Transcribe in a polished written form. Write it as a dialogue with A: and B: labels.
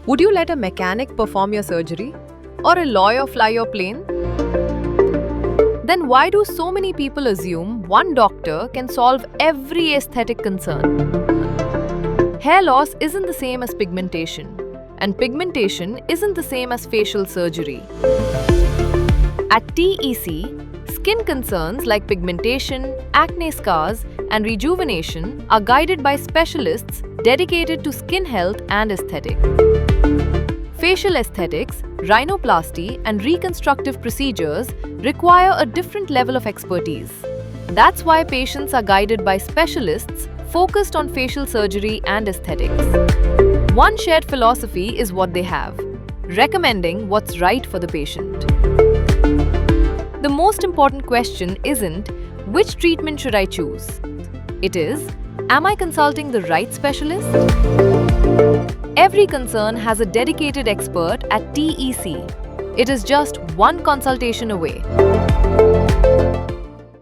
A: Would you let a mechanic perform your surgery? Or a lawyer fly your plane? Then why do so many people assume one doctor can solve every aesthetic concern? Hair loss isn't the same as pigmentation, and pigmentation isn't the same as facial surgery. At TEC, skin concerns like pigmentation, acne scars, and rejuvenation are guided by specialists dedicated to skin health and aesthetic. Facial aesthetics, rhinoplasty, and reconstructive procedures require a different level of expertise. That's why patients are guided by specialists focused on facial surgery and aesthetics. One shared philosophy is what they have, recommending what's right for the patient. The most important question isn't which treatment should I choose? It is, am I consulting the right specialist? Every concern has a dedicated expert at TEC. It is just one consultation away.